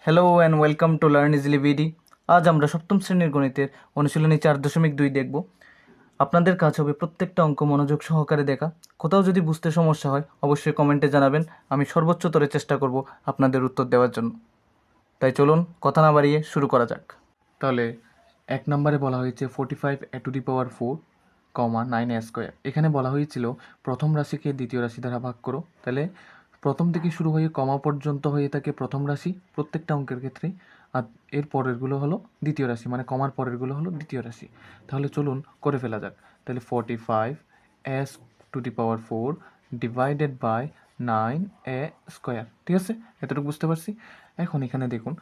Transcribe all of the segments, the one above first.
Hello and welcome to learn easily BD. আজ আমরা সপ্তম শ্রেণীর গণিতের অনুশীলনী 4.2 দেখব। আপনাদের কাজ হবে প্রত্যেকটা অঙ্ক মনোযোগ সহকারে দেখা। কোথাও যদি বুঝতে সমস্যা হয় অবশ্যই কমেন্টে জানাবেন, আমি সর্বোচ্চতরে চেষ্টা করব আপনাদের উত্তর দেওয়ার জন্য। তাই চলুন কথা না বাড়িয়ে শুরু করা যাক। তাহলে 1 নম্বরে বলা হয়েছে 45 a⁴ 9a²। এখানে বলা হয়েছিল প্রথম রাশিকে দ্বিতীয় রাশি দ্বারা ভাগ করো। তাহলে প্রথম থেকে শুরু হয়ে কমা পর্যন্ত হয়ে থাকে প্রথম রাশি প্রত্যেকটা অঙ্কের ক্ষেত্রে, আর এর পরেরগুলো হলো দ্বিতীয় রাশি, মানে কমার পরেরগুলো হলো দ্বিতীয় রাশি। তাহলে চলুন করে ফেলা যাক। তাহলে 45 a⁴ ডিভাইডেড বাই 9a²। ঠিক আছে, এতটুকু বুঝতে পারছি। এখন এখানে দেখুন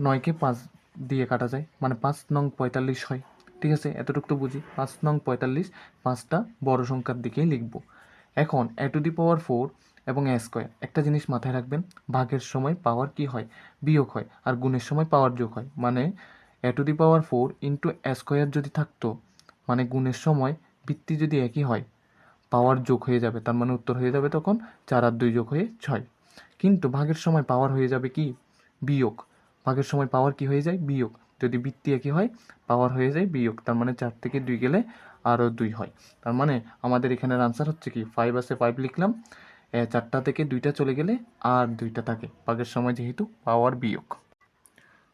9কে 5 দিয়ে কাটা যায়, মানে 5 নং 45 হয়। ঠিক আছে, এতটুকু তো বুঝি। 5 নং 45 5টা বড় সংখ্যার দিকেই লিখব। এখন a⁴ এবং a², একটা জিনিস মাথায় রাখবেন, ভাগের সময় পাওয়ার কি হয়? বিয়োগ হয়, আর গুণের সময় পাওয়ার যোগ হয়। মানে a⁴ ইন্টু a² যদি থাকতো, মানে গুণের সময় ভিত্তি যদি একই হয়, পাওয়ার যোগ হয়ে যাবে, তার মানে উত্তর হয়ে যাবে তখন 4 আর 2 যোগ হয়ে 6। কিন্তু ভাগের সময় পাওয়ার হয়ে যাবে কি? বিয়োগ। ভাগের সময় পাওয়ার কি হয়ে যায়? বিয়োগ। যদি বৃত্তি একই হয় পাওয়ার হয়ে যায় বিয়োগ, তার মানে 4 থেকে 2 গেলে আরও 2 হয়। তার মানে আমাদের এখানের আনসার হচ্ছে কি 5 আছে 5 লিখলাম, 4টা থেকে 2টা চলে গেলে আর 2টা থাকে, ভাগের সময় যেহেতু পাওয়ার বিয়োগ।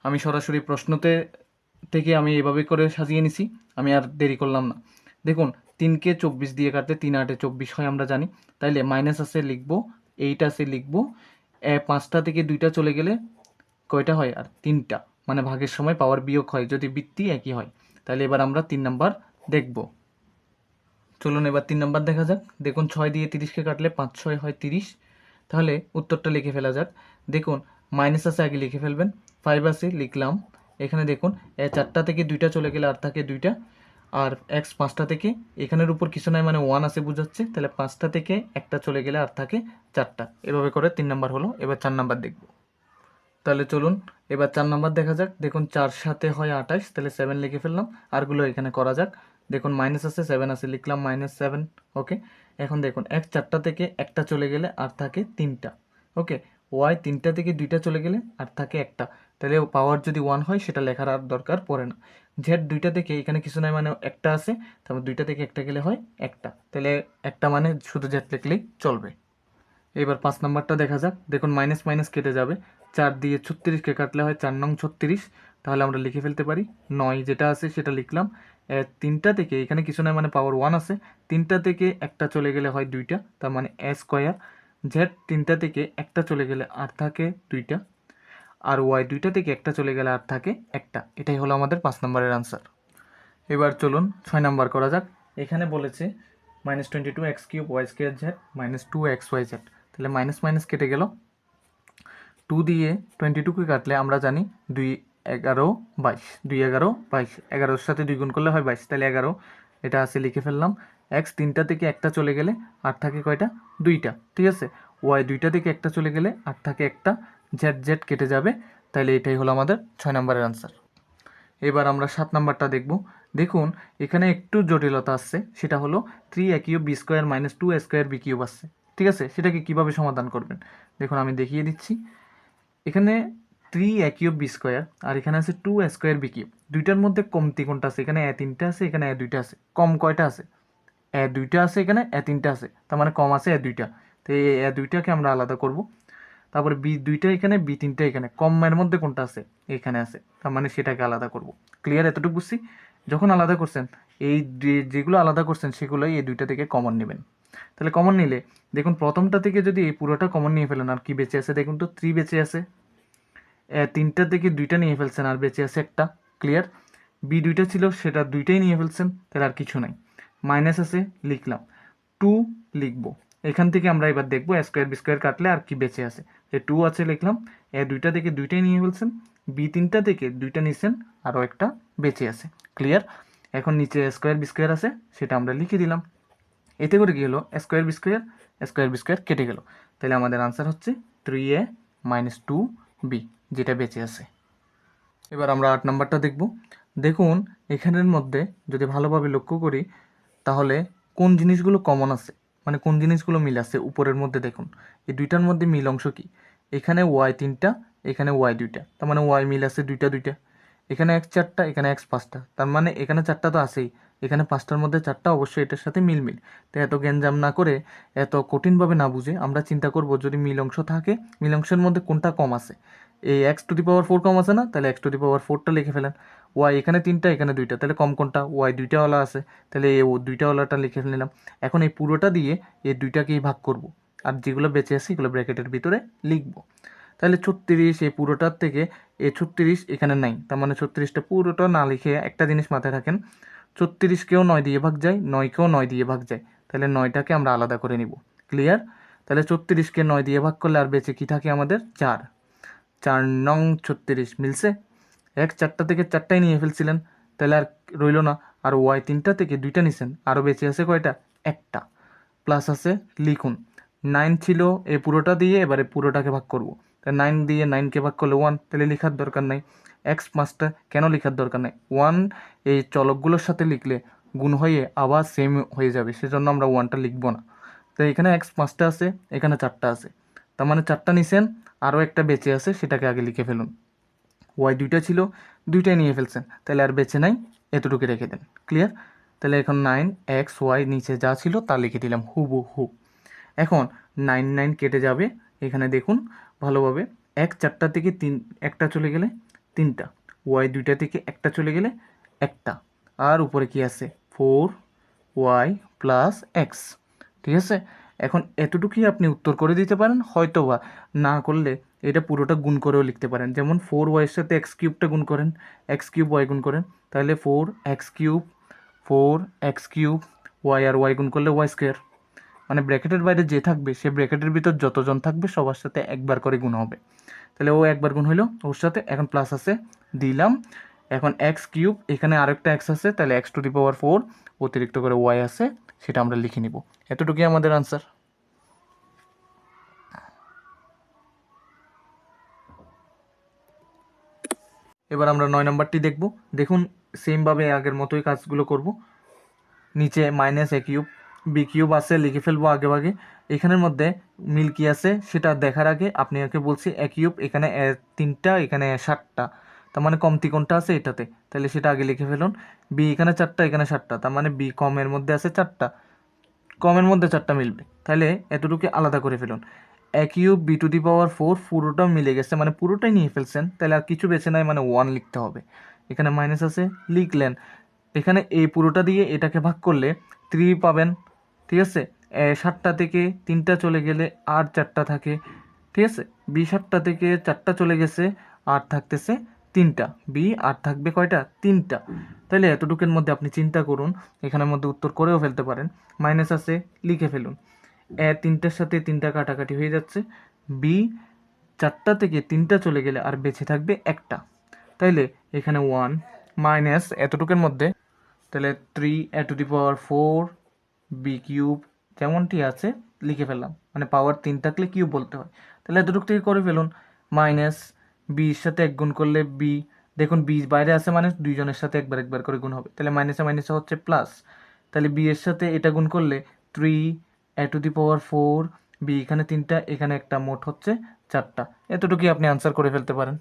আমি সরাসরি প্রশ্নতে থেকে আমি এভাবে করে সাজিয়ে নিছি, আমি আর দেরি করলাম না। দেখুন 3কে 24 দিয়ে কাটলে 3 8 24 হয় আমরা জানি। তাইলে মাইনাস আছে লিখবো, 8 আছে লিখবো, 5টা থেকে 2টা চলে গেলে কয়টা হয়? আর 3টা, মানে ভাগের সময় পাওয়ার বিয়োগ হয় যদি বৃত্তি একই হয়। তাহলে এবার আমরা 3 নাম্বার দেখব। চলুন এবার 3 নাম্বার দেখা যাক। দেখুন 6 দিয়ে 30কে কাটলে 5 6 হয় 30। তাহলে উত্তরটা লিখে ফেলা যাক। দেখুন মাইনাস আছে, আগে লিখে ফেলবেন। 5 আছে লিখলাম। এখানে দেখুন 4টা থেকে 2টা চলে গেলে আর থাকে 2টা, আর এক্স 5টা থেকে, এখানের উপর কিছু নাই মানে 1 আছে বোঝাচ্ছে। তাহলে 5টা থেকে একটা চলে গেলে আর থাকে 4টা। এভাবে করে 3 নাম্বার হলো। এবার 4 নাম্বার দেখব। তাহলে চলুন এবার 4 নাম্বার দেখা যাক। দেখুন 4 সাথে হয় 28, তাহলে 7 লিখে ফেললাম। আরগুলো এখানে করা যাক। দেখুন মাইনাস আছে 7 আছে লিখলাম -7। ওকে, এখন দেখুন 4টা থেকে একটা চলে গেলে আর থাকে 3টা। ওকে, ওয়াই 3টা থেকে 2টা চলে গেলে আর থাকে একটা। তাহলে পাওয়ার যদি 1 হয় সেটা লেখার আর দরকার পড়ে না। জেড 2টা থেকে এখানে কিছু নাই মানে একটা আছে, তারপর 2টা থেকে একটা গেলে হয় একটা। তাহলে একটা মানে শুধু জেড লিখলেই চলবে। এবার 5 নাম্বারটা দেখা যাক। দেখুন মাইনাস মাইনাস কেটে যাবে, 4 দিয়ে 36কে কাটলে হয় 4 নং 36। তাহলে আমরা লিখে ফেলতে পারি 9 যেটা আছে সেটা লিখলাম। 3টা থেকে এখানে কিছু নয় মানে পাওয়ার 1 আছে, 3টা থেকে একটা চলে গেলে হয় 2টা, তার মানে a²। জেড 3টা থেকে একটা চলে গেলে আর থাকে 2টা, আর ওয়াই 2টা থেকে একটা চলে গেলে আর থাকে একটা। এটাই হলো আমাদের 5 নম্বরের আনসার। এবার চলুন 6 নাম্বার করা যাক। এখানে বলেছে -22x³ y² z -2xyz। তাহলে মাইনাস মাইনাস কেটে গেল, 2 দিয়ে 22কে কাটলে আমরা জানি 2 11 22, 2 11 22, 11-এর সাথে 2 গুণ করলে হয় 22, তাহলে 11 এটা আছে লিখে ফেললাম। এক্স 3টা থেকে একটা চলে গেলে আর থাকে কয়টা? 2টা। ঠিক আছে, ওয়াই 2টা থেকে একটা চলে গেলে আর থাকে একটা, জেড জেড কেটে যাবে। তাহলে এটাই হলো আমাদের 6 নম্বরের আনসার। এবার আমরা 7 নাম্বারটা দেখব। দেখুন এখানে একটু জটিলতা আসছে, সেটা হলো 3a³ b² -2a² b³ আসছে। ঠিক আছে, সেটাকে কিভাবে সমাধান করবেন দেখুন আমি দেখিয়ে দিচ্ছি। এখানে 3a³ b² আর এখানে আছে 2a² b³। দুইটার মধ্যে কমতি কোনটা আছে? এখানে a3টা আছে, এখানে a2টা আছে। কম কয়টা আছে? a2টা আছে, এখানে a3টা আছে, তার মানে কম আছে a2টা। তো এই a2টাকে আমরা আলাদা করব। তারপরে b2টা এখানে, b3টা এখানে, কমের মধ্যে কোনটা আছে? এখানে আছে, তার মানে সেটাকে আলাদা করব। ক্লিয়ার? এতটুকু বুঝছি। যখন আলাদা করছেন এই যেগুলো আলাদা করছেন সেগুলোই এই দুইটা থেকে কমন নেবেন। তাহলে কমন নিলে দেখুন প্রথমটা থেকে যদি এই পুরোটা কমন নিয়ে ফেলেন আর কি বেঁচে আছে? দেখুন তো 3 বেঁচে আছে। 3টা থেকে 2টা নিয়ে ফেলছেন আর বেঁচে আছে একটা। ক্লিয়ার? b2টা ছিল সেটা 2টাই নিয়ে ফেলছেন, তাহলে আর কিছু নাই। মাইনাস আছে লিখলাম, 2 লিখবো। এখান থেকে আমরা এবার দেখবো a² b² কাটলে আর কি বেঁচে আছে। 2 আছে লিখলাম, 2টা থেকে 2টাই নিয়ে ফেলছেন, b3টা থেকে 2টা নিয়েছেন, আরও একটা বেঁচে আছে। ক্লিয়ার? এখন নিচে a² b² আছে, সেটা আমরা লিখে দিলাম। এতে করে কি হলো? a² b² কেটে গেল। তাহলে আমাদের আনসার হচ্ছে 3a - 2b, যেটা বেঁচে আছে। এবার আমরা 8 নাম্বারটা দেখব। দেখুন এখানের মধ্যে যদি ভালোভাবে লক্ষ্য করি তাহলে কোন জিনিসগুলো কমন আছে, মানে কোন জিনিসগুলো মিল আছে উপরের মধ্যে দেখুন। এই দুইটার মধ্যে মিল অংশ কি? এখানে ওয়াই 3টা, এখানে ওয়াই দুইটা, তার মানে ওয়াই মিল আছে দুইটা দুইটা। এখানে এক্স চারটা, এখানে এক্স পাঁচটা, তার মানে এখানে চারটা তো আছেই, এখানে পাঁচটার মধ্যে চারটা অবশ্যই এটার সাথে মিল মিল। তো এত গ্যাঞ্জাম না করে, এত কঠিনভাবে না বুঝে আমরা চিন্তা করব, যদি মিল অংশ থাকে মিল অংশের মধ্যে কোনটা কম আছে। এই X to the power four কম আছে না, তাহলে এক্স টু দি পাওয়ার ফোরটা লিখে ফেলেন। ওয়াই এখানে তিনটা, এখানে দুইটা, তাহলে কম কোনটা? ওয়াই দুইটাওয়ালা আছে, তাহলে এই দুইটাওয়ালাটা লিখে নিলাম। এখন এই পুরোটা দিয়ে এই দুইটাকেই ভাগ করব, আর যেগুলো বেঁচে আছে এগুলো ব্র্যাকেটের ভিতরে লিখবো। তাহলে 36 এই পুরোটার থেকে এই 36 এখানে নাই, তার মানে 36টা পুরোটা না লিখে একটা জিনিস মাথায় রাখেন, 36কেও 9 দিয়ে ভাগ যায়, 9কেও 9 দিয়ে ভাগ যায়, তাহলে 9টাকে আমরা আলাদা করে নিব। ক্লিয়ার? তাহলে 36কে 9 দিয়ে ভাগ করলে আর বেঁচে কি থাকে আমাদের? 4। 4 নং 36 মিলছে। এক চারটা থেকে চারটাই নিয়ে ফেলছিলেন, তাহলে আর রইল না। আর ওয়াই তিনটা থেকে দুইটা নিছেন, আরও বেঁচে আছে কয়টা? একটা। প্লাস আছে, লিখুন 9 ছিল এই পুরোটা দিয়ে, এবারে পুরোটাকে ভাগ করব। তাই 9 দিয়ে 9কে ভাগ করলে 1, তাহলে লেখার দরকার নাই। এক্স পাঁচটা কেন লেখার দরকার নাই? 1 এই চলকগুলোর সাথে লিখলে গুণ হয়ে আবার সেম হয়ে যাবে, সেজন্য আমরা 1টা লিখবো না। তো এখানে এক্স পাঁচটা আছে, এখানে চারটা আছে, তার মানে চারটা নিছেন, আরও একটা বেঁচে আছে, সেটাকে আগে লিখে ফেলুন। ওয়াই দুইটা ছিল, দুইটাই নিয়ে ফেলছেন, তাহলে আর বেঁচে নাই, এতটুকু রেখে দেন। ক্লিয়ার? তাহলে এখন 9 x y নিচে যা ছিল তা লিখে দিলাম হুবহু। এখন 9 কেটে যাবে, এখানে দেখুন ভালোভাবে, এক চারটা থেকে একটা চলে গেলে তিনটা, ওয়াই দুইটা থেকে একটা চলে গেলে একটা, আর উপরে কি আছে? 4y plus x. ঠিক আছে? এখন এতটুকুই আপনি উত্তর করে দিতে পারেন, হয়তো বা না করলে এটা পুরোটা গুণ করেও লিখতে পারেন। যেমন 4y সাথে এক্স কিউবটা গুণ করেন, এক্স কিউব ওয়াই গুণ করেন, তাহলে 4x কিউব ওয়াই, আর ওয়াই গুণ করলে ওয়াই স্কোয়ার। মানে ব্র্যাকেটের বাইরে যে থাকবে সে ব্র্যাকেটের ভিতর যতজন থাকবে সবার সাথে একবার করে গুণ হবে। তাহলে ও একবার গুণ হইলো ওর সাথে, এখন প্লাস আছে দিলাম। এখন এক্স কিউব, এখানে আরেকটা এক্স আছে, তাহলে এক্স টু দি পাওয়ার 4 অতিরিক্ত করে ওয়াই আছে, সেটা আমরা লিখে নিব। এতটুকুই আমাদের আনসার। এবার আমরা 9 নম্বরটি দেখব। দেখুন সেমভাবে আগের মতোই কাজগুলো করব। নিচে মাইনাস এ কিউব, বি কিউব আছে, লিখে ফেলবো আগে ভাগে। এখানের মধ্যে মিল কি আছে সেটা দেখার আগে আপনি আগে বলছি এ কিউব, এখানে তিনটা, এখানে 7টা, তার মানে কমতি কোনটা আছে এটাতে, তাহলে সেটা আগে লিখে ফেলুন। বি এখানে 4টা, এখানে 7টা, তার মানে বি কমের মধ্যে আছে 4টা, কমের মধ্যে 4টা মিলবে, তাহলে এতটুকু আলাদা করে ফেলুন। এ কিউব বি টু দি পাওয়ার 4 পুরোটা মিলে গেছে, মানে পুরোটাই নিয়ে ফেলছেন, তাহলে আর কিছু বেছে নাই, মানে 1 লিখতে হবে। এখানে মাইনাস আছে, লিখলেন। এখানে এই পুরোটা দিয়ে এটাকে ভাগ করলে 3 পাবেন। ঠিক আছে? 7টা থেকে 3টা চলে গেলে আর 4টা থাকে। ঠিক আছে? বি 7টা থেকে 4টা চলে গেছে, আর থাকতেছে 3টা। বি আর থাকবে কয়টা? 3টা। তাহলে এতটুকুর মধ্যে আপনি চিন্তা করুন, এখানের মধ্যে উত্তর করেও ফেলতে পারেন। মাইনাস আছে, লিখে ফেলুন। তিনটার সাথে 3টা কাটাকাটি হয়ে যাচ্ছে। বি 4টা থেকে 3টা চলে গেলে আর বেঁচে থাকবে একটা, তাইলে এখানে 1 মাইনাস এতটুকুর মধ্যে, তাহলে 3 a⁴ বি কিউব যেমনটি আছে লিখে ফেললাম, মানে পাওয়ার 3 থাকলে কিউব বলতে হয়, তাহলে এতটুকু থেকে করে ফেলুন। মাইনাস বির সাথে এক গুণ করলে বি, দেখুন বি বাইরে আছে মানে দুইজনের সাথে একবার একবার করে গুণ হবে, তাহলে মাইনাসে মাইনাসে হচ্ছে প্লাস, তাহলে বি এর সাথে এটা গুণ করলে 3 a⁴ বি এখানে 3টা, এখানে একটা, মোট হচ্ছে 4টা। এতটুকুই আপনি আনসার করে ফেলতে পারেন।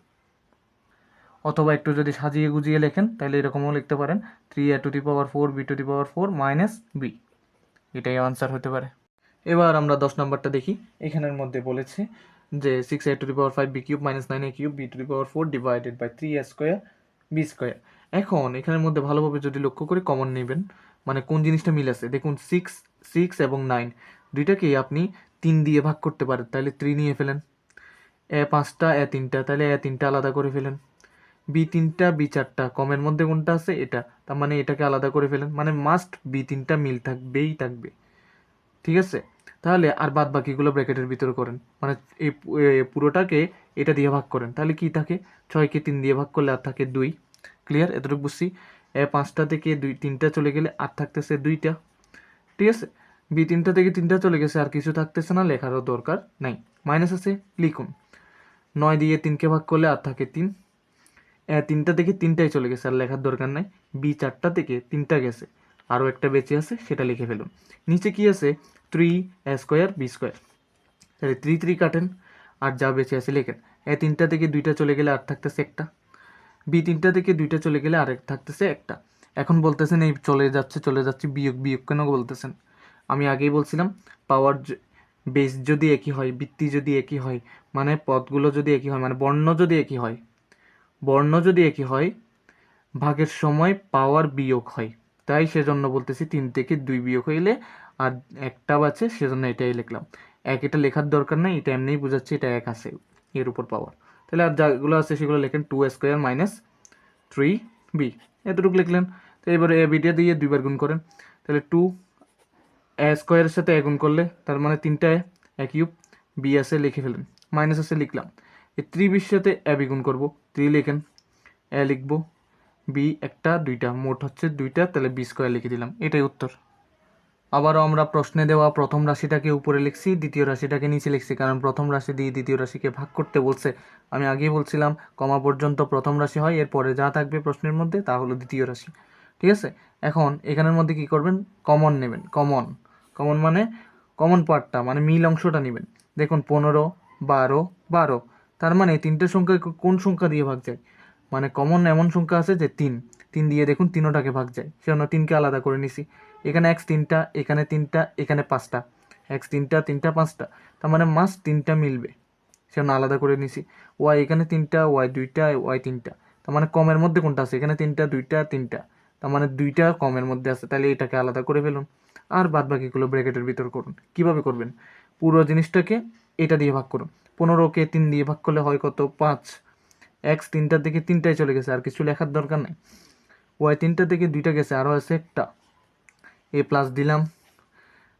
অথবা একটু যদি সাজিয়ে গুজিয়ে লেখেন তাহলে এরকমও লিখতে পারেন, 3 a⁴ b⁴ মাইনাস বি, এটাই আনসার হতে পারে। এবার আমরা 10 নম্বরটা দেখি। এখানের মধ্যে বলেছে যে 6a⁵ b³ minus 9a³ b⁴ divided by 3a² b²। এখন এখানের মধ্যে ভালোভাবে যদি লক্ষ্য করে কমন নেবেন, মানে কোন জিনিসটা মিল আছে দেখুন, 6 এবং 9 দুইটাকেই আপনি 3 দিয়ে ভাগ করতে পারেন, তাহলে 3 নিয়ে ফেলেন। a5টা a3টা, তাহলে a3টা আলাদা করে ফেলেন। b3টা b4টা, কমের মধ্যে কোনটা আছে? এটা, তার মানে এটাকে আলাদা করে ফেলেন, মানে মাস্ট b3টা মিল থাকবেই থাকবে। ঠিক আছে? তাহলে আর বাদ বাকিগুলো ব্র্যাকেটের ভিতরে করেন, মানে এই পুরোটাকে এটা দিয়ে ভাগ করেন, তাহলে কি থাকে? 6কে 3 দিয়ে ভাগ করলে আর থাকে 2। ক্লিয়ার? এতটুকু বুঝছি। 5টা থেকে 3টা চলে গেলে আর থাকতেছে 2টা। ঠিক আছে? b3টা থেকে 3টা চলে গেছে, আর কিছু থাকতেছে না, লেখারও দরকার নাই। মাইনাস আছে, লিখুন। 9 দিয়ে 3কে ভাগ করলে আর থাকে 3। 3টা থেকে 3টাই চলে গেছে, আর লেখার দরকার নাই। b4টা থেকে 3টা গেছে, আরও একটা বেঁচে আছে, সেটা লিখে ফেলুন। নিচে কি আছে? 3a² b²। তাহলে 3 কাটেন, আর যা বেঁচে আছে লেখেন। এ তিনটা থেকে দুইটা চলে গেলে আর থাকতেছে একটা, বি তিনটা থেকে দুইটা চলে গেলে আরেক থাকতেছে একটা। এখন বলতেছেন এই চলে যাচ্ছে বিয়োগ বিয়োগ কেন বলতেছেন? আমি আগেই বলছিলাম পাওয়ার বেস যদি একই হয়, বৃত্তি যদি একই হয়, মানে পদগুলো যদি একই হয়, মানে বর্ণ যদি একই হয়, ভাগের সময় পাওয়ার বিয়োগ হয়। তাই সেজন্য বলতেছি 3 থেকে 2 বিয়োগ হইলে আর একটা বাঁচে, সেজন্য এটাই লিখলাম। এটা লেখার দরকার নেই, এটা এমনিই বোঝাচ্ছে এটা এক আছে এর উপর পাওয়ার। তাহলে আর যেগুলো আছে সেগুলো লেখেন 2 স্কোয়ার মাইনাস 3b, এতটুকু লিখলেন। তো এবারে এ বিটা দিয়ে 2বার গুণ করেন, তাহলে 2 এ স্কোয়ারের সাথে এ গুণ করলে তার মানে 3টা এ কিউব, বি আছে লিখে ফেলেন, মাইনাস আছে লিখলাম। এই 3bর সাথে এ বি গুণ করবো, 3 লিখেন, এ লিখবো, বি একটা দুইটা, মোট হচ্ছে 2টা, তাহলে বি স্কোয়ার লিখে দিলাম, এটাই উত্তর। আবারও আমরা প্রশ্নে দেওয়া প্রথম রাশিটাকে উপরে লিখছি, দ্বিতীয় রাশিটাকে নিচে লিখছি, কারণ প্রথম রাশি দিয়ে দ্বিতীয় রাশিকে ভাগ করতে বলছে। আমি আগেই বলছিলাম কমা পর্যন্ত প্রথম রাশি হয়, এরপরে যা থাকবে প্রশ্নের মধ্যে তা হলো দ্বিতীয় রাশি। ঠিক আছে, এখন এখানের মধ্যে কি করবেন, কমন নেবেন। কমন মানে কমন পার্টটা, মানে মিল অংশটা নেবেন। দেখুন 15, 12, 12, তার মানে তিনটে সংখ্যা কোন সংখ্যা দিয়ে ভাগ যায়, মানে কমন এমন সংখ্যা আছে যে 3 দিয়ে দেখুন তিনোটাকে ভাগ যায়, সেজন্য 3কে আলাদা করে নিছি। এখানে x 3টা, এখানে 3টা, এখানে 5টা, x 3টা 3টা 5টা, তার মানে মাস 3টা মিলবে, সেজন্য আলাদা করে নিছি। y এখানে 3টা, y 2টা, y 3টা, তার মানে কমের মধ্যে কোনটা আছে, এখানে 3টা 2টা 3টা, তার মানে 2টা কমের মধ্যে আছে, তাহলে এটাকে আলাদা করে ফেলুন। আর বাদ বাকিগুলো ব্র্যাকেটের ভিতর করুন। কিভাবে করবেন, পুরো জিনিসটাকে এটা দিয়ে ভাগ করুন। 15কে 3 দিয়ে ভাগ করলে হয় কত, 5। x 3টার দিকে 3টাই চলে গেছে, আর কিছু লেখার দরকার নেই। y 3টা থেকে 2টা গেছে, আরও আছে একটা, এ প্লাস দিলাম।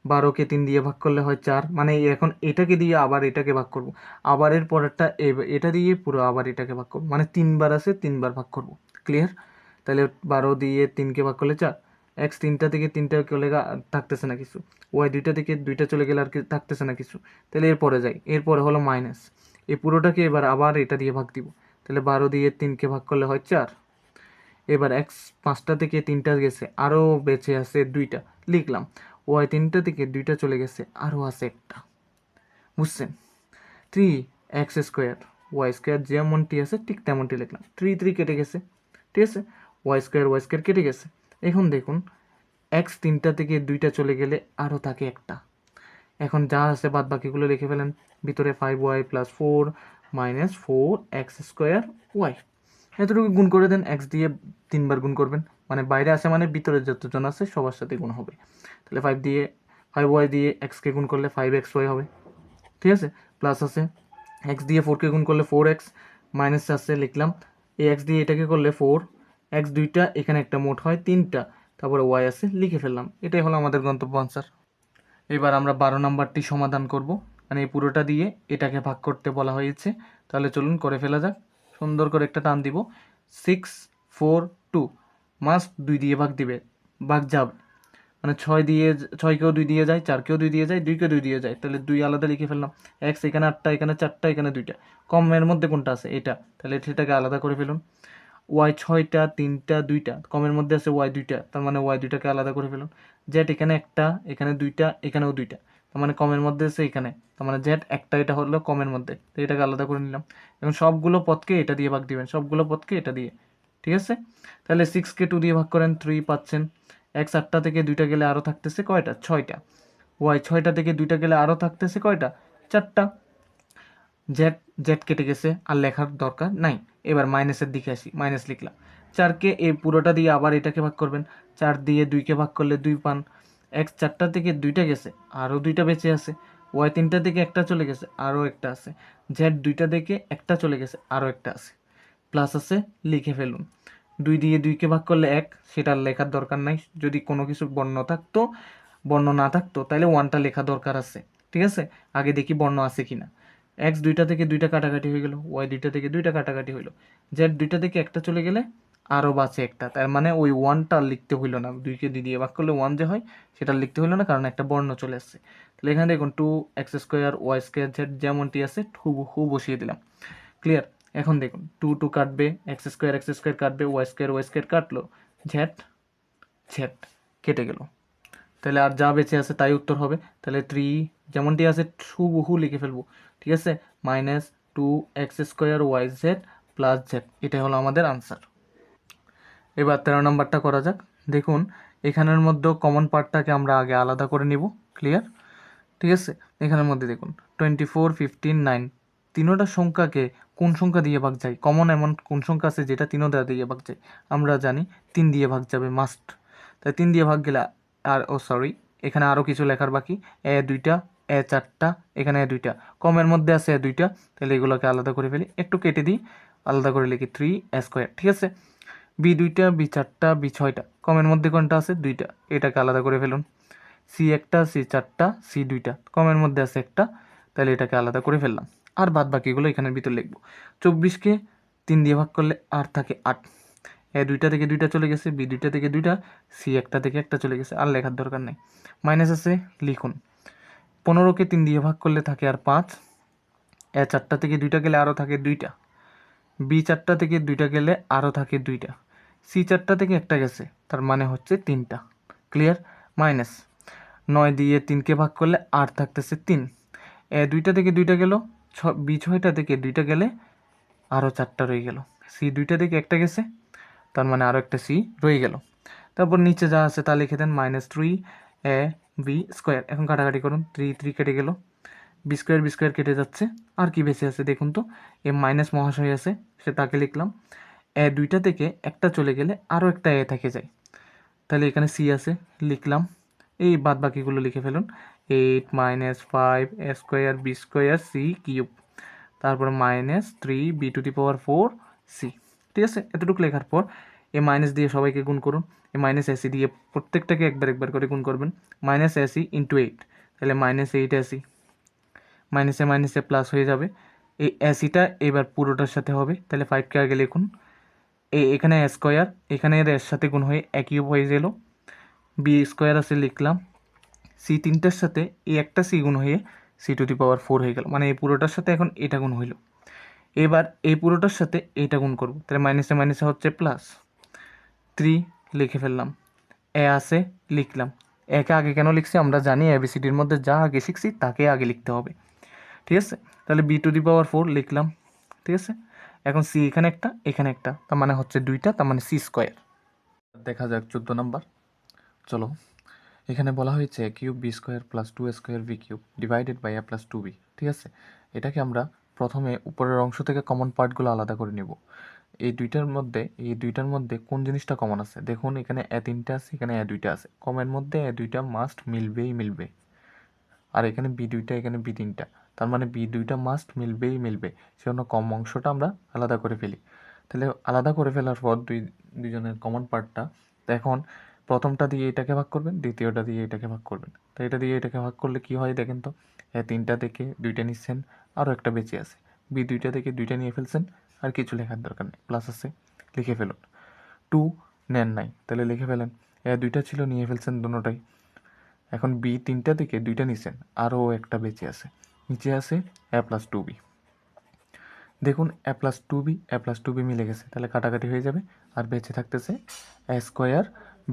12কে 3 দিয়ে ভাগ করলে হয় 4, মানে এখন এটাকে দিয়ে আবার এটাকে ভাগ করব, আবার এর পরেরটা এটা দিয়ে পুরো আবার এটাকে ভাগ করব, মানে 3বার আছে 3বার ভাগ করব। ক্লিয়ার? তাহলে 12 দিয়ে 3কে ভাগ করলে 4, x 3টা থেকে 3টা চলে থাকতেছে না কিছু, y 2টা থেকে 2টা চলে গেলে আর থাকতেছে না কিছু, তাহলে এরপরে যাই, এরপরে হলো মাইনাস। এই পুরোটাকে এবার আবার এটা দিয়ে ভাগ দিব, তাহলে 12 দিয়ে 3কে ভাগ করলে হয় 4। এবার এক্স 5টা থেকে 3টা গেছে, আরও বেঁচে আছে 2টা, লিখলাম। ওয়াই 3টা থেকে 2টা চলে গেছে, আরও আছে একটা, বুঝছেন? 3x² ওয়াই স্কোয়ার যেমনটি আছে ঠিক তেমনটি লিখলাম, 3 কেটে গেছে, ঠিক আছে, ওয়াই স্কোয়ার কেটে গেছে। এখন দেখুন x 3টা থেকে 2টা চলে গেলে আরও থাকে একটা। এখন যা আছে বাদ বাকিগুলো লিখে ফেলেন, ভিতরে 5y + 4 - 4x²y, এতটুকু গুণ করে দেন। x দিয়ে 3বার গুণ করবেন, মানে বাইরে আছে মানে ভিতরে যতজন আছে সবার সাথে গুণ হবে। তাহলে 5y দিয়ে x-কে গুণ করলে 5xy হবে, ঠিক আছে। প্লাস আছে x দিয়ে 4কে গুণ করলে 4x, মাইনাস আছে লিখলাম। এই x দিয়ে এটাকে করলে 4, x 2টা, এখানে একটা, মোট হয় 3টা, তারপরে y আছে লিখে ফেললাম। এটাই হলো আমাদের গন্তব্য আনসার। এবার আমরা 12 নম্বরটি সমাধান করব, মানে এই পুরোটা দিয়ে এটাকে ভাগ করতে বলা হয়েছে। তাহলে চলুন করে ফেলা যাক। সুন্দর করে একটা টান দিব, 6 4 2, মাস্ট 2 দিয়ে ভাগ দিবে, ভাগ যাবে, মানে 6কেও 2 দিয়ে যায়, 4কেও 2 দিয়ে যায়, 2কেও 2 দিয়ে যায়, তাহলে 2 আলাদা লিখে ফেললাম। x এখানে 8টা, এখানে 4টা, এখানে 2টা, কমের মধ্যে কোনটা আছে এটা, তাহলে সেটাকে আলাদা করে ফেলুন। y 6টা 3টা 2টা, কমের মধ্যে আছে y 2টা, তার মানে y 2টাকে আলাদা করে ফেলুন। z এখানে একটা, এখানে 2টা, এখানেও 2টা, তার মানে কমের মধ্যে আছে এখানে, তার মানে z একটা, এটা হলো কমের মধ্যে, তো এটাকে আলাদা করে নিলাম। এখন সবগুলো পদকে এটা দিয়ে ভাগ দিবেন, সবগুলো পদকে এটা দিয়ে, ঠিক আছে। তাহলে 6কে 2 দিয়ে ভাগ করেন, 3 পাচ্ছেন। x 8টা থেকে 2টা গেলে আরও থাকতেছে কয়টা, 6টা। y 6টা থেকে 2টা গেলে আরও থাকতেছে কয়টা, 4টা। জেড জেড কেটে গেছে, আর লেখার দরকার নাই। এবার মাইনাসের দিকে আসি, মাইনাস লিখলাম। 4কে এই পুরোটা দিয়ে আবার এটাকে ভাগ করবেন, 4 দিয়ে 2কে ভাগ করলে 2 পান। x 4টা থেকে 2টা গেছে, আরও 2টা বেঁচে আছে। y 3টা থেকে একটা চলে গেছে, আরও একটা আছে। জেড 2টা থেকে একটা চলে গেছে, আরও একটা আছে। প্লাস আছে লিখে ফেলুন। 2 দিয়ে 2কে ভাগ করলে 1, সেটা লেখার দরকার নাই। যদি কোনো কিছু বর্ণ না থাকতো তাহলে 1টা লেখা দরকার আছে, ঠিক আছে। আগে দেখি বর্ণ আছে কিনা। x 2টা থেকে 2টা কাটাকাটি হয়ে গেল, y 2টা থেকে 2টা কাটাকাটি হইলো, z 2টা থেকে একটা চলে গেলে আরও বাঁচে একটা, তার মানে ওই 1টা লিখতে হইলো না। 2কে 2 দিয়ে ভাগ করলে 1 যে হয় সেটা লিখতে হইলো না, কারণ একটা বর্ণ চলে আসছে। তাহলে এখানে দেখুন 2x² y² z যেমনটি আছে হুবহু বসিয়ে দিলাম। ক্লিয়ার? এখন দেখুন 2 2 কাটবে, x² কাটবে, y² কাটলো, z z কেটে গেল। তাহলে আর যা বেঁচে আছে তাই উত্তর হবে। তাহলে 3 যেমনটি আছে হুবহু লিখে ফেলবো, ঠিক আছে। 2x² y z plus z, এটা হলো আমাদের আনসার। এবার 13 নম্বরটা করা যাক। দেখুন এখানের মধ্যে কমন পার্টটাকে আমরা আগে আলাদা করে নিব, ক্লিয়ার? ঠিক আছে, এখানের মধ্যে দেখুন 24, 15, 9 তিনোটা সংখ্যাকে কোন সংখ্যা দিয়ে ভাগ যায়? কমন এমন কোন সংখ্যা আছে যেটা তিনোটা দিয়ে ভাগ যায়? আমরা জানি 3 দিয়ে ভাগ যাবে মাস্ট। তাই 3 দিয়ে ভাগ গেলে আর সরি, এখানে আরও কিছু লেখার বাকি, দুইটা, 4টা, এখানে 2টা, কমের মধ্যে আছে 2টা, তাহলে এগুলোকে আলাদা করে ফেলি, একটু কেটে দিই, আলাদা করে লিখি 3 ঠিক আছে। বি 2টা, বি 4টা, বি 6টা, কমের মধ্যে কোনটা আছে? 2টা, এটাকে আলাদা করে ফেলুন। সি 1টা, সি 4টা, সি 2টা, কমের মধ্যে আছে একটা, তাহলে এটাকে আলাদা করে ফেললাম। আর বাদ বাকিগুলো এখানের ভিতর লিখবো। 24কে 3 দিয়ে ভাগ করলে আর থাকে 8, 2টা থেকে 2টা চলে গেছে, বি 2টা থেকে 2টা, সি 1টা থেকে 1টা চলে গেছে, আর লেখার দরকার নেই। মাইনাস আছে, লিখুন। 15কে 3 দিয়ে ভাগ করলে থাকে আর 5, 4টা থেকে 2টা গেলে আরও থাকে 2টা, বি 4টা থেকে 2টা গেলে আরও থাকে 2টা, সি 4টা থেকে একটা গেছে, তার মানে হচ্ছে 3টা, ক্লিয়ার? মাইনাস 9 দিয়ে 3কে ভাগ করলে আর থাকতেছে 3, 2টা থেকে 2টা গেল, বি 6টা থেকে 2টা গেলে আরও 4টা রয়ে গেল, সি 2টা থেকে একটা গেছে, তার মানে আরও একটা সি রয়ে গেল। তারপর নিচে যা আছে তা লিখে দেন, -3ab²। এখন কাটাকাটি করুন, 3 3 কেটে গেল, বি স্কোয়ার কেটে যাচ্ছে, আর কি বেঁচে আছে দেখুন তো, মাইনাস মহাশয় আছে, সে তাকে লিখলাম। 2টা থেকে একটা চলে গেলে আরও একটা থেকে যায়, তাহলে এখানে সি আছে, লিখলাম। এই বাদ বাকিগুলো লিখে ফেলুন, 8 - 5 a² b² c³ তারপরে -3b⁴ c, ঠিক আছে। এতটুকু লেখার পর এই মাইনাস দিয়ে সবাইকে গুণ করুন, এই -ac দিয়ে প্রত্যেকটাকে একবার একবার করে গুণ করবেন, -ac × 8, তাহলে -8ac, মাইনাসে মাইনাসে প্লাস হয়ে যাবে, এই অ্যাসিটা এবার পুরোটার সাথে হবে, তাহলে 5কে আগে লিখুন, এখানে স্কোয়ার, এখানে এর সাথে গুণ হয়ে একই হয়ে গেল, b² আছে লিখলাম, সি 3টার সাথে এই একটা সি গুণ হয়ে c⁴ হয়ে গেল, মানে এই পুরোটার সাথে এখন এটা গুণ হইল। এবার এই পুরোটার সাথে এইটা গুণ করব, তাহলে মাইনাসে মাইনাসে হচ্ছে প্লাস, 3 লিখে ফেললাম, আছে লিখলাম। একে আগে কেন লিখছি? আমরা জানি ABCDর মধ্যে যা আগে শিখছি তাকে আগে লিখতে হবে, ঠিক আছে। তাহলে b⁴ লিখলাম, ঠিক আছে। এখন সি এখানে একটা, এখানে একটা, তার মানে হচ্ছে 2টা, তার মানে c²। দেখা যাক 14 নাম্বার। চলো, এখানে বলা হয়েছে (3b² + 2a² v³ divided by a + 2b), ঠিক আছে। এটাকে আমরা প্রথমে উপরের অংশ থেকে কমন পার্টগুলো আলাদা করে নেব। এই দুইটার মধ্যে কোন জিনিসটা কমন আছে? দেখুন এখানে 3টা আছে, এখানে 2টা আছে, কমের মধ্যে 2টা মাস্ট মিলবে। আর এখানে b2টা, এখানে b3টা, তার মানে b2টা মাস্ট মিলবে, সেজন্য কম অংশটা আমরা আলাদা করে ফেলি। তাহলে আলাদা করে ফেলার পর দুইজনের কমন পার্টটা, তো এখন প্রথমটা দিয়ে এটাকে ভাগ করবেন, দ্বিতীয়টা দিয়ে এটাকে ভাগ করবেন। তো এটা দিয়ে এটাকে ভাগ করলে কি হয় দেখেন তো, 3টা থেকে 2টা নিচ্ছেন, আরও একটা বেঁচে আছে, b2টা থেকে 2টা নিয়ে ফেলছেন, আর কিছু লেখার দরকার নেই, প্লাস আছে লিখে ফেলুন। 2 নেন নাই, তাহলে লিখে ফেলেন, 2টা ছিল নিয়ে ফেলছেন দুটোটাই। এখন b3টা থেকে 2টা নিছেন, আরও একটা বেঁচে আছে, নিচে আছে a + 2b। দেখুন a + 2b, a + 2b মিলে গেছে, তাহলে কাটাকাটি হয়ে যাবে, আর বেঁচে থাকতেছে a²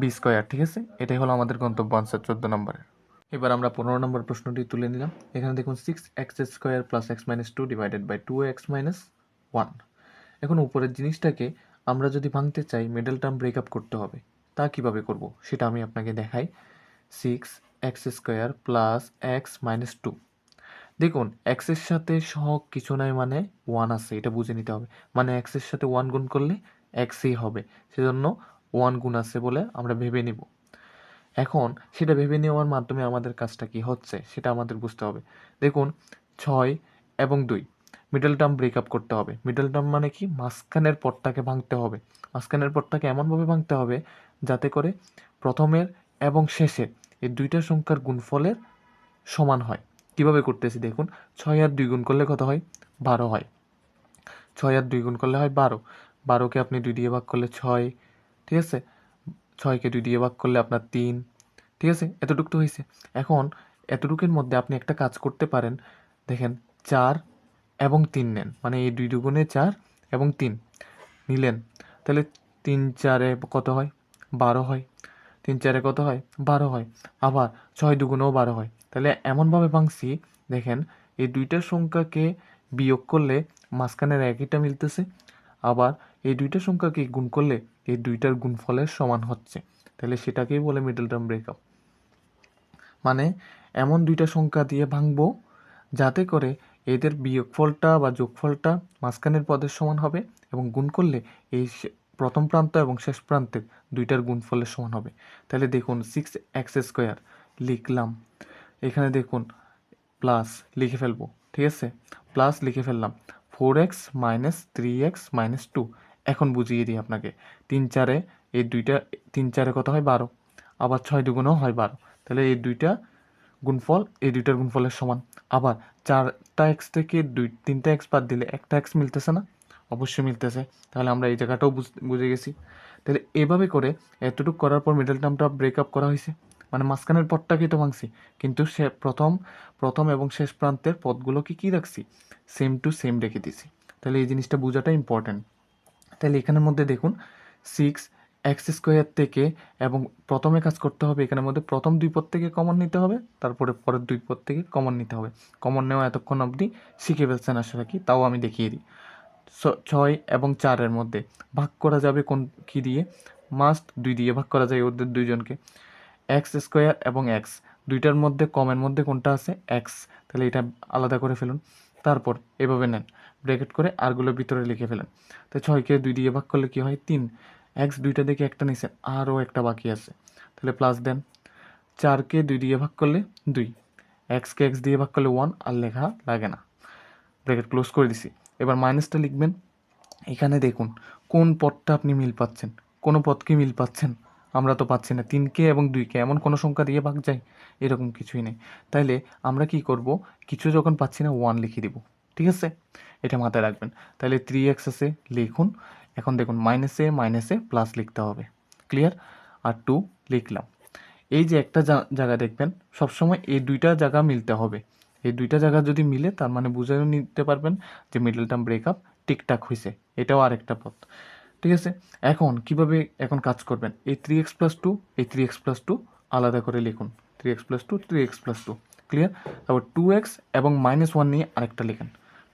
b², ঠিক আছে। এটাই হলো আমাদের গন্তব্য আনসার 14 নম্বরের। এবার আমরা 15 নম্বর প্রশ্নটি তুলে নিলাম। এখানে দেখুন 6x² + x - 2 divided by 2x - 1। এখন উপরের জিনিসটাকে আমরা যদি ভাঙতে চাই, মিডল টার্ম ব্রেকআপ করতে হবে। তা কিভাবে করব সেটা আমি আপনাকে দেখাই। 6x² + x - 2, দেখুন এক্সের সাথে সহগ কিছু নাই, মানে 1 আছে, এটা বুঝে নিতে হবে। মানে এক্সের সাথে 1 গুণ করলে এক্সই হবে, সেজন্য 1 গুণ আছে বলে আমরা ভেবে নিব। এখন সেটা ভেবে নেওয়ার মাধ্যমে আমাদের কাজটা কি হচ্ছে সেটা আমাদের বুঝতে হবে। দেখুন 6 এবং 2 মিডল টার্ম ব্রেকআপ করতে হবে। মিডল টার্ম মানে কি? মাঝখানের পদটাকে ভাঙতে হবে। মাঝখানের পদটাকে এমনভাবে ভাঙতে হবে যাতে করে প্রথমের এবং শেষের এই দুইটা সংখ্যার গুণফলের সমান হয়। কিভাবে করতেছি দেখুন, 6 আর 2 গুণ করলে কত হয়? 12 হয়। 6 আর 2 গুণ করলে হয় 12, 12কে আপনি 2 দিয়ে ভাগ করলে 6, ঠিক আছে। 6কে 2 দিয়ে ভাগ করলে আপনার 3, ঠিক আছে। এতটুকু তো হয়েছে। এখন এতটুকুর মধ্যে আপনি একটা কাজ করতে পারেন, দেখেন 4 এবং 3 নেন, মানে এই 2 দুগুণে 4 এবং 3 নিলেন, তাহলে 3 4-এ কত হয়? 12 হয়। 3 4-এ কত হয়? 12 হয়। আবার 6 দুগুণেও 12 হয়। তাহলে এমনভাবে ভাঙছি, দেখেন এই দুইটা সংখ্যাকে বিয়োগ করলে মাঝখানের একইটা মিলতেছে, আবার এই দুইটা সংখ্যাকে গুণ করলে এই দুইটার গুণফলের সমান হচ্ছে, তাহলে সেটাকেই বলে মিডল টার্ম ব্রেকআপ। মানে এমন দুইটা সংখ্যা দিয়ে ভাঙবো যাতে করে এদের বিয়োগফলটা বা যোগফলটা মাঝখানের পদের সমান হবে এবং গুণ করলে এই প্রথম প্রান্ত এবং শেষ প্রান্তের দুইটার গুণফলের সমান হবে। তাহলে দেখুন 6x² লিখলাম, এখানে দেখুন প্লাস লিখে ফেলবো, ঠিক আছে, প্লাস লিখে ফেললাম 4x - 3x - 2। এখন বুঝিয়ে দিই আপনাকে, 3 4-এ এই দুইটা, 3 4-এ কত হয় 12, আবার 6 2-গুণেও হয় 12, তাহলে এই দুইটা গুণফল এই দুইটার গুণফলের সমান। আবার 4টা এক্স থেকে 3টা এক্স বাদ দিলে একটা এক্স মিলতেছে না? অবশ্যই মিলতেছে, তাহলে আমরা এই জায়গাটাও বুঝে গেছি। তাহলে এভাবে করে এতটুকু করার পর মিডল টার্মটা ব্রেকআপ করা হয়েছে, মানে মাঝখানের পদটাকেই তো ভাঙছি, কিন্তু সে প্রথম এবং শেষ প্রান্তের পদগুলোকে কী রাখছি, সেম টু সেম রেখে দিছি। তাহলে এই জিনিসটা বোঝাটা ইম্পর্ট্যান্ট। তাহলে এখানের মধ্যে দেখুন 6x² থেকে, এবং প্রথমে কাজ করতে হবে এখানের মধ্যে প্রথম দুই পদ থেকে কমন নিতে হবে, তারপরে পরের দুই পদ থেকে কমন নিতে হবে। কমন নেওয়া এতক্ষণ অবধি শিখে ফেলছেন আসলে কি, তাও আমি দেখিয়ে দিই। 6 এবং 4-এর মধ্যে ভাগ করা যাবে কোন কী দিয়ে? মাস্ট 2 দিয়ে ভাগ করা যায় ওদের দুইজনকে। x² এবং x দুইটার মধ্যে কমের মধ্যে কোনটা আছে? x, তাহলে এটা আলাদা করে ফেলুন। তারপর এভাবে নেন, ব্র্যাকেট করে আরগুলো ভিতরে লিখে ফেলেন। তো 6কে 2 দিয়ে ভাগ করলে কি হয়? 3। x দুইটা দেখে একটা নিচে, আরও একটা বাকি আছে, তাহলে প্লাস দেন। 4কে 2 দিয়ে ভাগ করলে 2, xকে x দিয়ে ভাগ করলে 1, আর লেখা লাগে না, ব্র্যাকেট ক্লোজ করে দিছি। এবার মাইনাসটা লিখবেন। এখানে দেখুন কোন পদটা আপনি মিল পাচ্ছেন, কোনো পদকে মিল পাচ্ছেন? আমরা তো পাচ্ছি না। 3কে এবং 2কে এমন কোনো সংখ্যা দিয়ে ভাগ যায়? এরকম কিছুই নেই। তাইলে আমরা কি করব, কিছু যখন পাচ্ছি না 1 লিখে দিব, ঠিক আছে, এটা মাথায় রাখবেন। তাহলে 3x আছে, লিখুন। এখন দেখুন মাইনাসে মাইনাসে প্লাস লিখতে হবে, ক্লিয়ার? আর 2 লিখলাম। এই যে একটা জায়গা দেখবেন সবসময় এই দুইটা জায়গা মিলতে হবে। এই দুইটা জায়গা যদি মিলে তার মানে বুঝে নিতে পারবেন যে মিডল টার্ম ব্রেকআপ ঠিকঠাক হয়েছে। এটাও আরেকটা পথ, ঠিক আছে। এখন কাজ করবেন, এই 3x+2, এই 3x+2 আলাদা করে লিখুন। 3x+2, 3x+2, clear? তারপর 2x এবং -1 নিয়ে আরেকটা লিখেন।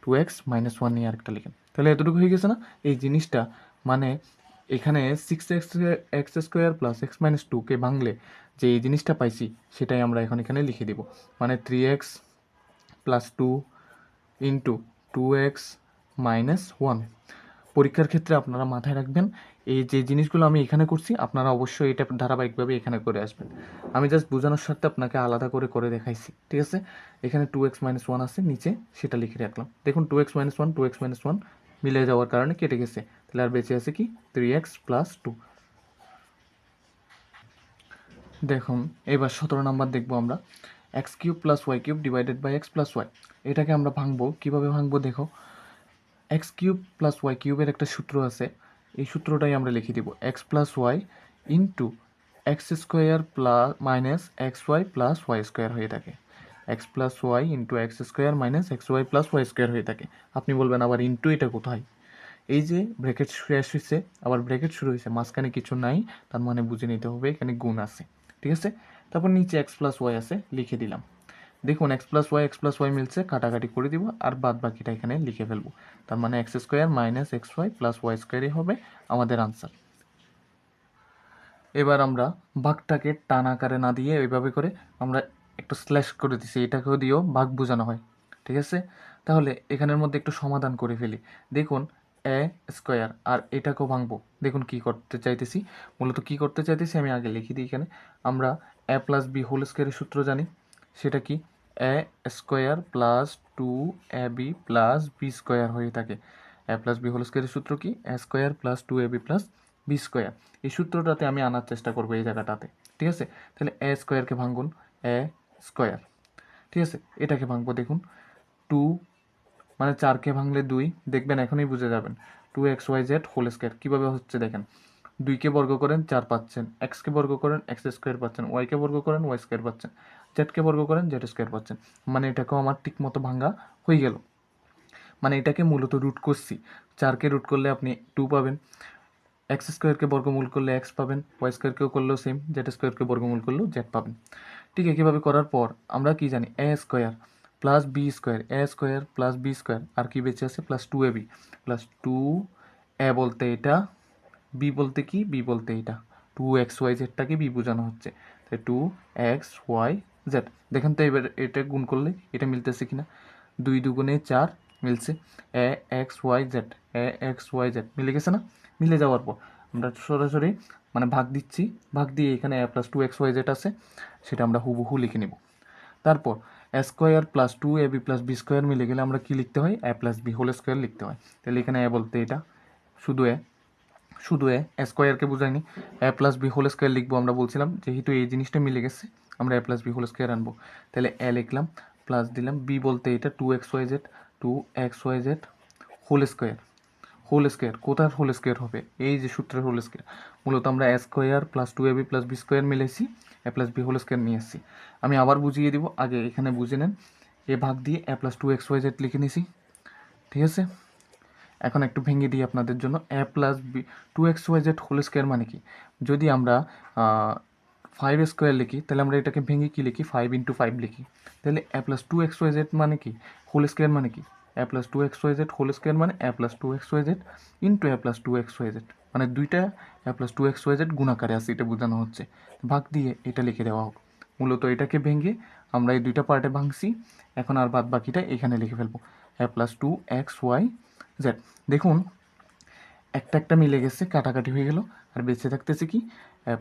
2x - 1 নিয়ে আরেকটা লিখেন। তাহলে এতটুকু হয়ে গেছে না? এই জিনিসটা মানে এখানে 6x² + x - 2কে ভাঙলে যে এই জিনিসটা পাইছি সেটাই আমরা এখন এখানে লিখে দিব। মানে 3x + 2 * 2x - 1। পরীক্ষার ক্ষেত্রে আপনারা মাথায় রাখবেন, এই যে জিনিসগুলো আমি এখানে করছি আপনারা অবশ্যই এটা ধারাবাহিকভাবে এখানে করে আসবেন। আমি জাস্ট বোঝানোর স্বার্থে আপনাকে আলাদা করে দেখাইছি, ঠিক আছে। এখানে 2x - 1 আছে নিচে, সেটা লিখে রাখলাম। দেখুন 2x - 1 2x - 1 মিলে যাওয়ার কারণে কেটে গেছে, তাহলে আর বেঁচে আছে কি 3x + 2। দেখুন এবার 17 নাম্বার দেখবো আমরা, x³ + y³ / x + y। এটাকে আমরা ভাঙবো, কিভাবে ভাঙবো দেখো। x³ + y³ এর একটা সূত্র আছে, এই সূত্রটাই আমরা লিখে দিব। x + y * x² - xy + y² হয়ে থাকে। x + y * x² - xy + y² হয়ে থাকে। আপনি বলবেন আবার ইনটু এটা কোথায়? এই যে ব্র্যাকেট শেষ হয়েছে, আবার ব্র্যাকেট শুরু হয়েছে, মাঝখানে কিছু নাই, তার মানে বুঝে নিতে হবে এখানে গুণ আছে, ঠিক আছে। তারপর নিচে x + y আছে, লিখে দিলাম। দেখুন x + y মিলছে, কাটাকাটি করে দিব, আর বাদ বাকিটা এখানে লিখে ফেলবো। তার মানে x² - xy + y² হবে আমাদের আনসার। এবার আমরা ভাগটাকে টান আকারে না দিয়ে এইভাবে করে আমরা একটু স্ল্যাশ করে দিছি, এটাকেও দিয়েও ভাগ বোঝানো হয়, ঠিক আছে। তাহলে এখানের মধ্যে একটু সমাধান করে ফেলি। দেখুন a² আর এটাকেও ভাঙবো। দেখুন কি করতে চাইতেছি, মূলত কি করতে চাইতেছি আমি আগে লিখে দিই এখানে। আমরা a + b হোল স্কোয়ারের সূত্র জানি, সেটা কি a² + 2ab + b² হয়ে থাকে। a + b হোল স্কোয়ারের সূত্র কি a² + 2ab + b²। এই সূত্রটাতে আমি আনার চেষ্টা করবো এই জায়গাটাতে, ঠিক আছে। তাহলে a² ভাঙুন, a², ঠিক আছে। এটাকে ভাঙবো, দেখুন 2 মানে 4কে ভাঙলে 2, দেখবেন এখনই বুঝে যাবেন। 2xyz হোল স্কোয়ার কীভাবে হচ্ছে দেখেন, 2কে বর্গ করেন 4 পাচ্ছেন, x-কে বর্গ করেন x² পাচ্ছেন, y-কে বর্গ করেন y² পাচ্ছেন, z-কে বর্গ করেন z² পাচ্ছেন। মানে এটাকেও আমার ঠিক মতো ভাঙা হয়ে গেল। মানে এটাকে মূলত রুট করছি, 4কে রুট করলে আপনি 2 পাবেন, x² বর্গমূল করলে x পাবেন, y² করলেও সেম, z² বর্গমূল করলেও z পাবেন। ঠিক একইভাবে করার পর আমরা কি জানি a² প্লাস বি স্কোয়ার এ স্কোয়ার প্লাস বি স্কোয়ার আর কি বেঁচে আছে প্লাস 2ab প্লাস 2a বলতে এটা, বি বলতে কি, বি বলতে এটা, 2xyzটাকে বি বোঝানো হচ্ছে, তাই 2xyz। দেখেন তো এবার এটা গুণ করলে এটা মিলতেছে কিনা, 2 দুগুণে 4 মিলছে, axyz axyz মিলে গেছে না? মিলে যাওয়ার পর আমরা সরাসরি মানে ভাগ দিচ্ছি, ভাগ দিয়ে এখানে a প্লাস 2xyz আছে সেটা আমরা হুবহু লিখে নেব। তারপর a square plus 2ab plus B square মিলে গেলে আমরা কি লিখতে হয়, a plus B whole square লিখতে হয়। তাহলে এখানে a বলতে এটা, শুধু এ স্কোয়ারকে বুঝাইনি, এ প্লাস বি হোল স্কোয়ার লিখবো, আমরা বলছিলাম যেহেতু এই জিনিসটা মিলে গেছে আমরা এ প্লাস বি হোল স্কোয়ার আনবো। তাহলে এ লিখলাম, প্লাস দিলাম, বি বলতে এটা 2xyz হোল স্কোয়ার, কোথার হোল স্কোয়ার হবে, এই যে সূত্রের হোল স্কোয়ার। মূলত আমরা A square plus 2ab plus B square মিলেছি, A plus B whole square নিয়ে এসেছি। আমি আবার বুঝিয়ে দিব, আগে এখানে বুঝে নেন, এ ভাগ দিয়ে এ প্লাস 2xyz লিখে নিছি, ঠিক আছে। এখন একটু ভেঙে দিই আপনাদের জন্য, A plus B 2xyz whole square মানে কি, যদি আমরা 5 স্কোয়ার লিখি তাহলে আমরা এটাকে ভেঙে কি লিখি, 5 × 5 লিখি। তাহলে এ প্লাস 2xyz মানে কি, হোল স্কোয়ার মানে কি, এ প্লাস 2xyz হোল স্কোয়ার মানে এ প্লাস 2xyz ইন্টু এ প্লাস 2xyz, মানে দুইটা এ প্লাস 2xyz গুণাকারে আছে, এটা বোঝানো হচ্ছে। ভাগ দিয়ে এটা লিখে দেওয়া হোক। মূলত এটাকে ভেঙে আমরা এই দুইটা পার্টে ভাঙছি, এখন আর বাদ বাকিটা এখানে লিখে ফেলবো, এ প্লাস 2xyz। দেখুন একটা একটা মিলে গেছে, কাটাকাটি হয়ে গেল, আর বেঁচে থাকতেছে কি,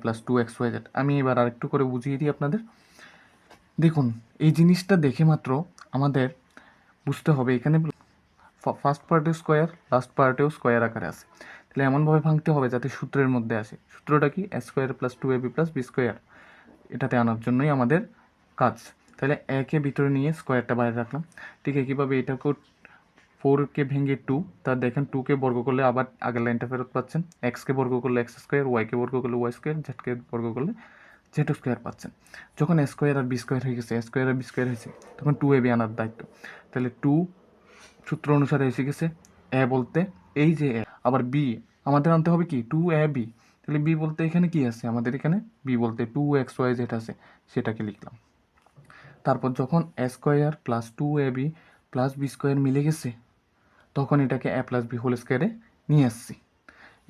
প্লাস 2xyz। আমি এবার আরেকটু করে বুঝিয়ে দিই আপনাদের। দেখুন এই জিনিসটা দেখে মাত্র আমাদের বুঝতে হবে এখানে ফার্স্ট পার্টেও স্কোয়ার, লাস্ট পার্টেও স্কোয়ার আকারে আছে, তাহলে এমনভাবে ভাঙতে হবে যাতে সূত্রের মধ্যে আসে। সূত্রটা কি, A square plus 2ab plus B square, এটাতে আনার জন্যই আমাদের কাজ। তাহলে একে ভিতরে নিয়ে স্কোয়ারটা বাইরে রাখলাম। ঠিক একইভাবে এটাকেও 4কে ভেঙে 2, তা দেখেন 2কে বর্গ করলে আবার আগের লাইনটা ফেরত পাচ্ছেন, এক্সকে বর্গ করলে এক্স স্কোয়ার, ওয়াইকে বর্গ করলে ওয়াই স্কোয়ার, জেডকে বর্গ করলে জেড স্কোয়ার পাচ্ছেন। যখন A square R B square হয়ে গেছে, এ স্কোয়ার আর বি স্কোয়ার হয়েছে, তখন 2ab আনার দায়িত্ব। তাহলে 2 সূত্র অনুসারে এসে গেছে, এ বলতে এই যে এ, আবার বি আমাদের আনতে হবে কি, 2ab। তাহলে বি বলতে এখানে কি আছে, আমাদের এখানে বি বলতে 2xyz আছে, সেটাকে লিখলাম। তারপর যখন A square plus 2ab plus B square মিলে গেছে, তখন এটাকে এ প্লাস বি হোল স্কোয়ারে নিয়ে আসছি।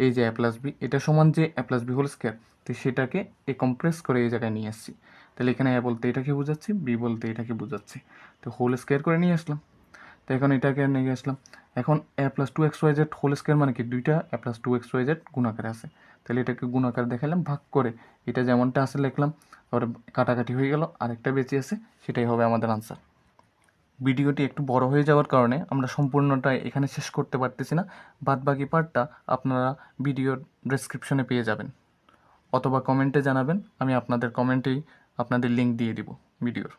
এই যে এ প্লাস বি, এটা সমান যে এ প্লাস বি হোল স্কোয়ার, তো সেটাকে এ কম্প্রেস করে এই জায়গায় নিয়ে আসছি। তাহলে এখানে এ বলতে এটাকে বোঝাচ্ছি, বি বলতে এটাকে বোঝাচ্ছি, তো হোল স্কোয়ার করে নিয়ে আসলাম। তো এখন এটাকে নিয়ে আসলাম। এখন এ প্লাস 2xyz হোল স্কোয়ার মানে কি, দুইটা এ প্লাস 2xyz গুণাকারে আছে, তাহলে এটাকে গুণাকার দেখালাম, ভাগ করে এটা যেমনটা আছে লিখলাম, তারপরে কাটাকাটি হয়ে গেল, আরেকটা বেঁচে আছে, সেটাই হবে আমাদের আনসার। ভিডিওটি একটু বড় হয়ে যাওয়ার কারণে আমরা সম্পূর্ণটা এখানে শেষ করতে পারতেছি না, বাদ বাকি পার্টটা আপনারা ভিডিওর ডেসক্রিপশনে পেয়ে যাবেন, অথবা কমেন্টে জানাবেন, আমি আপনাদের কমেন্টেই আপনাদের লিঙ্ক দিয়ে দিব ভিডিওর।